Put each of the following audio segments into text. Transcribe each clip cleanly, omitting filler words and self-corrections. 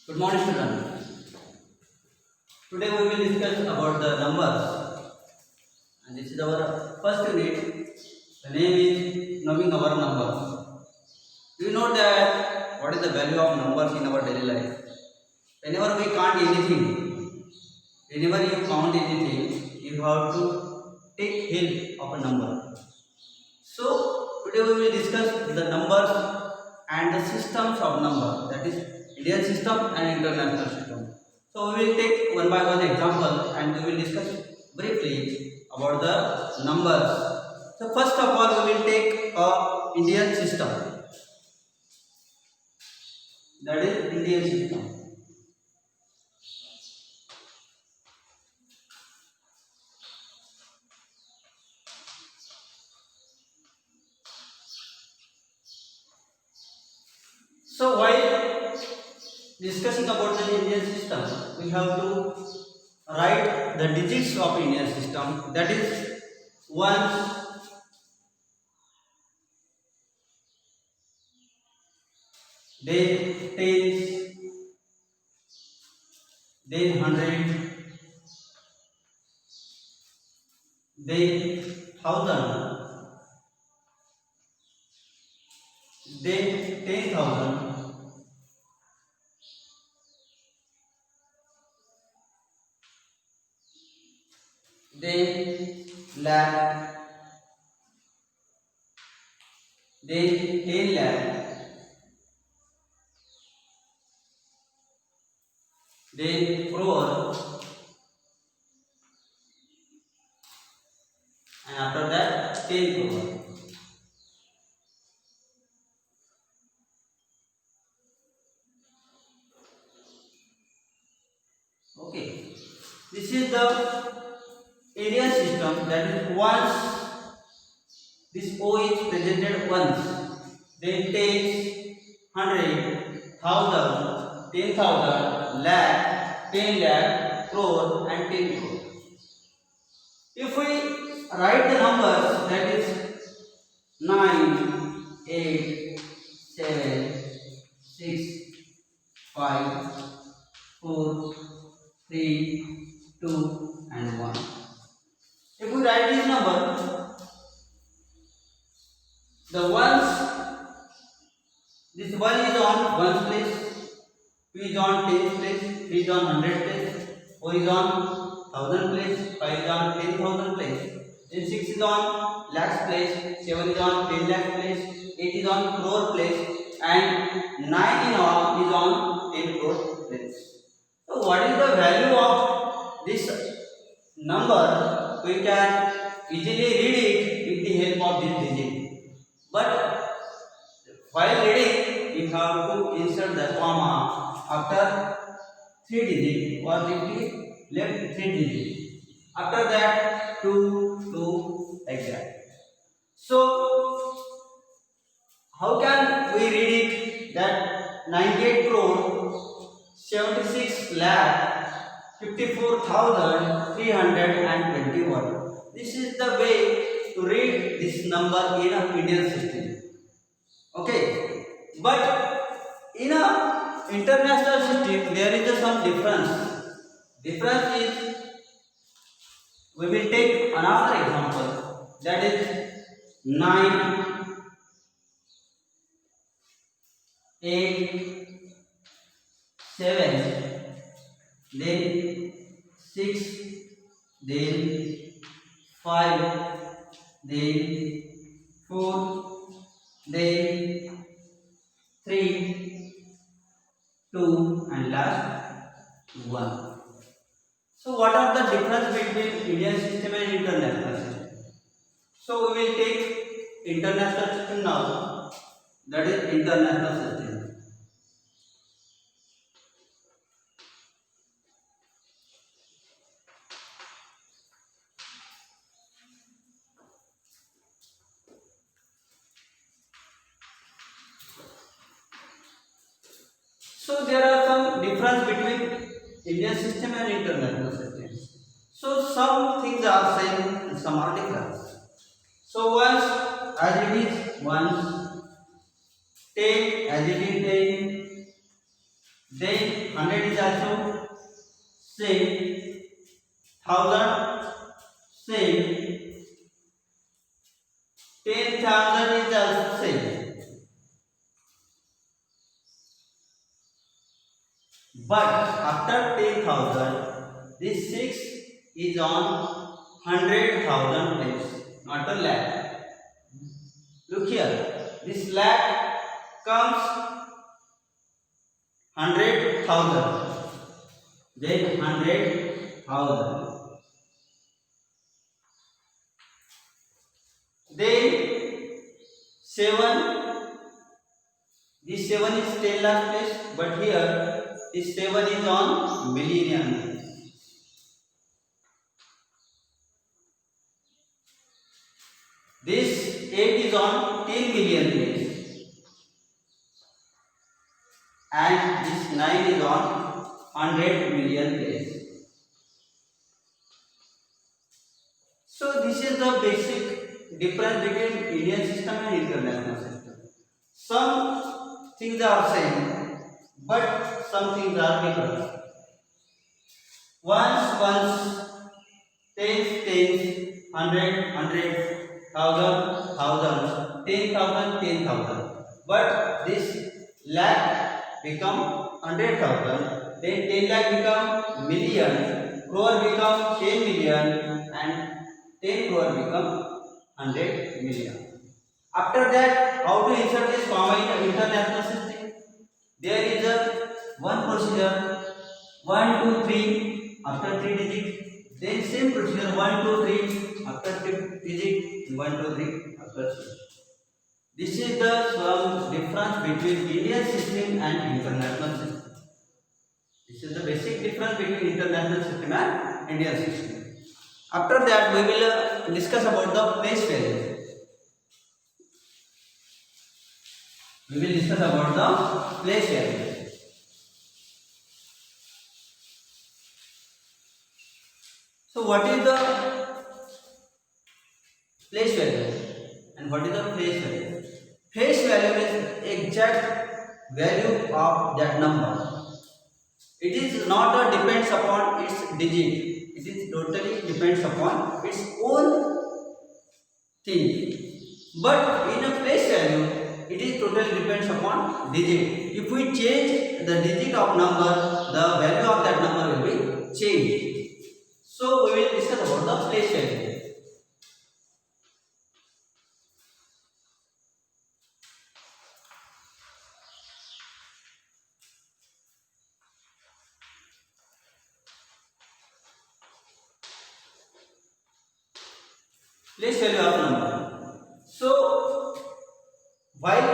Good morning, students. Today we will discuss about the numbers, and this is our first unit. The name is knowing our numbers. Do you know that what is the value of numbers in our daily life? Whenever we count anything, whenever you count anything, you have to take help of a number. So today we will discuss the numbers and the systems of number, that is Indian system and international system. So we will take one by one example and we will discuss briefly about the numbers. So first of all we will take a Indian system, that is Indian system. So while discussing about the Indian system, we have to write the digits of Indian system, that is ones, then tens, then hundred, then thousand, then 10,000, then lakh, then 10 lakh, then crore, and after that 10 crore. Okay, this is the area system, that is once. This O is presented once, then tens, hundred, thousand, 10,000, lakh, 10 lakh, crore, and 10 crore. If we write the numbers, that is 9, 8, 7, 6, 5, 4, 3, 2, and 1. If we write this number, the ones, this 1 is on 1's place, 2 is on 10's place, 3 is on 100 place, 4 is on 1000 place, 5 is on 10,000 place, then 6 is on lakhs place, 7 is on 10 lakh place, 8 is on crore place, and 9 is on 10 crore place. So what is the value of this number? We can easily read it with the help of this digit. But while reading, you have to insert the comma after 3 digits or left 3 digits. After that, 2, like that. So, how can we read it that 98 crore 76 lakh 54,321? This is the way to read this number in a Indian system. Okay, but in a international system there is some difference. Difference is, we will take another example, that is 9, 8, 7, then 6, then 5, then 4, then 3, 2, and last 1. So what are the difference between Indian system and international system? So we will take international system now, that is international system. So there are some difference between Indian system and international system. So some things are same and some are different. So once as it is once, take as it is 10, Then 100 is also same. 1000 same. 10,000 is also same. But after 10,000, this 6 is on 100,000 place, not a lakh. Look here, this lakh comes 100,000, then 100,000. Then 7, this 7 is 10 lakh place, but here this 7 is on million. This 8 is on 10 million place, and this 9 is on 100 million place. So this is the basic difference between Indian system and international system. Some things are same, but some things are different. Ones, tens, hundred, thousands, 10,000. But this lakh become 100,000, then 10 lakh become million, crore become 10 million, and 10 crore become 100 million. After that, how to insert this comma in international system? There is a one procedure, 1, 2, 3 after 3 digit. Then same procedure, 1, 2, 3 after 3 digit, 1, 2, 3 after 3. This is the some difference between Indian system and international system. This is the basic difference between international system and Indian system. After that, we will discuss about the place value. We will discuss about the place value. So, what is the place value and what is the place value? Place value is exact value of that number. It is not a depends upon its digit. It is totally depends upon its own thing. But in a place value, it is totally depends upon digit. If we change the digit of number, the value of that number will be changed. So we will discuss about the place value. Place value of number. So while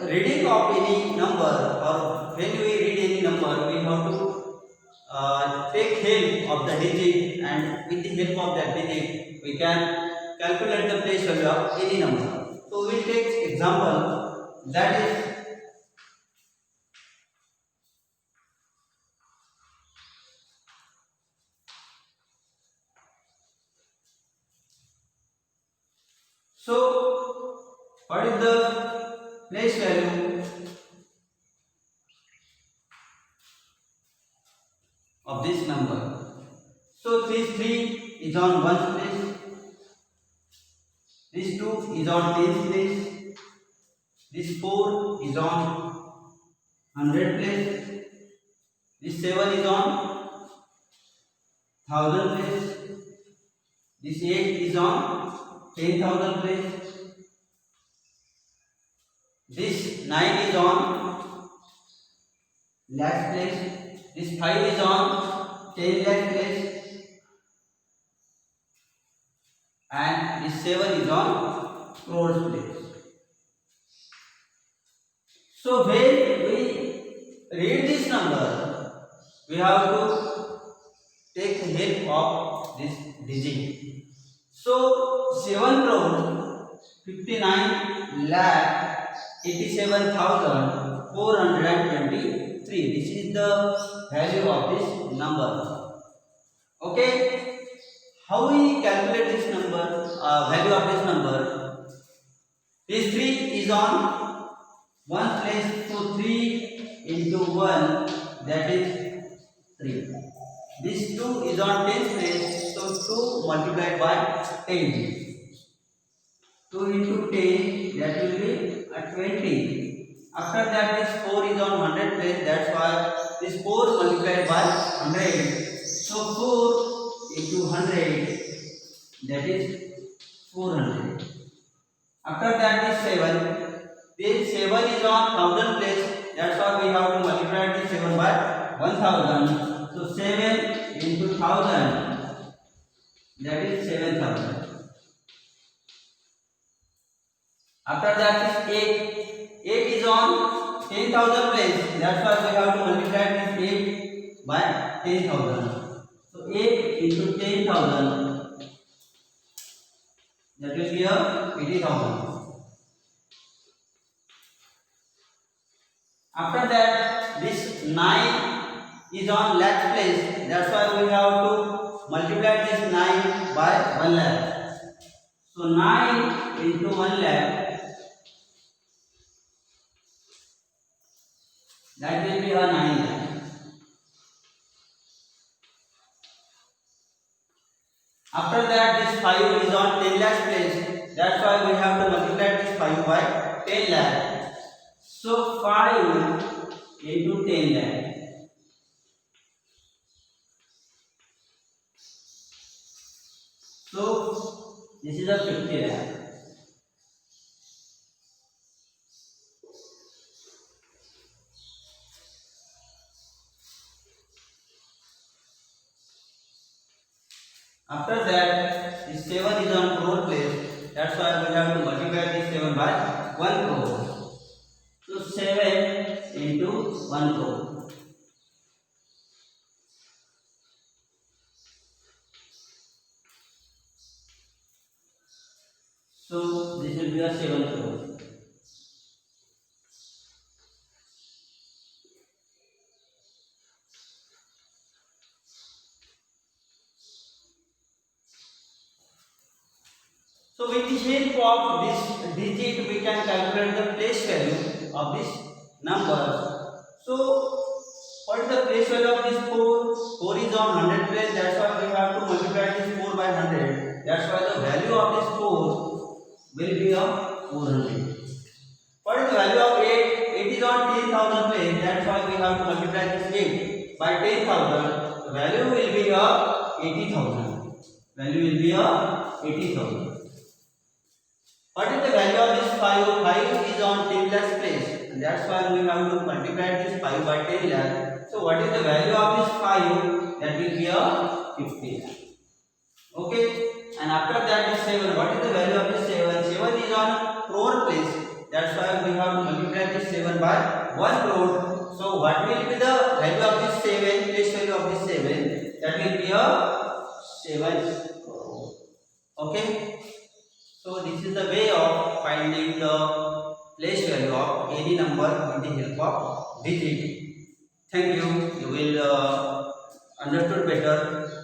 reading of any number, or when we read any number, we have to take help of the digit, and with the help of that digit we can calculate the place value of any number. So we will take example, that is so what is the place value of this number? So this 3 is on 1's place, this 2 is on 10's place, this 4 is on 100 place, this 7 is on 1000 place, this 8 is on 10,000 place, this 9 is on lakh place, this 5 is on 10 lakh place, and this 7 is on crores place. So when we read this number, we have to take help of this digit. So 7 crore 59 lakh 87,423. This is the value of this number. Okay. How we calculate this number? Value of this number. This 3 is on 1 place, so 3 into 1 that is 3. This 2 is on tens place, so 2 multiplied by 10. 2 into 10, that will be 20. After that, this 4 is on 100 place, that's why this 4 multiplied by 100. So 4 into 100, that is 400. After that, this 7. This 7 is on 1000 place, that's why we have to multiply this 7 by 1000. So 7 into 1000, that is 7000. After that, this 8. 8 is on 10,000 place, that's why we have to multiply this 8 by 10,000. So 8 into 10,000, that will be 80,000. After that, this 9 is on lakh place, that's why we have to multiply this 9 by 1 lakh. So 9 into 1 lakh, that will be 9 lakh. After that, this 5 is on 10 lakh place, that's why we have to multiply this 5 by 10 lakh. So 5 into 10 lakh, so this is a 50 lakh. After that, this 7 is on crore place, that's why we have to multiply this 7 by 1 crore. So 7 into 1 crore. So this will be a 7 crore. So with the help of this digit, we can calculate the place value of this number. So what is the place value of this 4? 4 is on 100 place, that's why we have to multiply this 4 by 100. That's why the value of this 4 will be of 400. What is the value of 8? 8 is on 10,000 place, that's why we have to multiply this 8 by 10,000. The value will be of 80,000. Value will be of 80,000. What is the value of this 5? 5 is on 10 lakh place, and that's why we have to multiply this 5 by 10 lakh. So what is the value of this 5? That will be a 50 lakh. Okay. And after that, this 7. What is the value of this 7? 7 is on crore place. That's why we have to multiply this 7 by 1 crore. So what will be the value of this 7? Place value of this 7? That will be a 7 crore. Okay. So this is the way of finding the place value of any number with the help of digit. Thank you. You will understood better.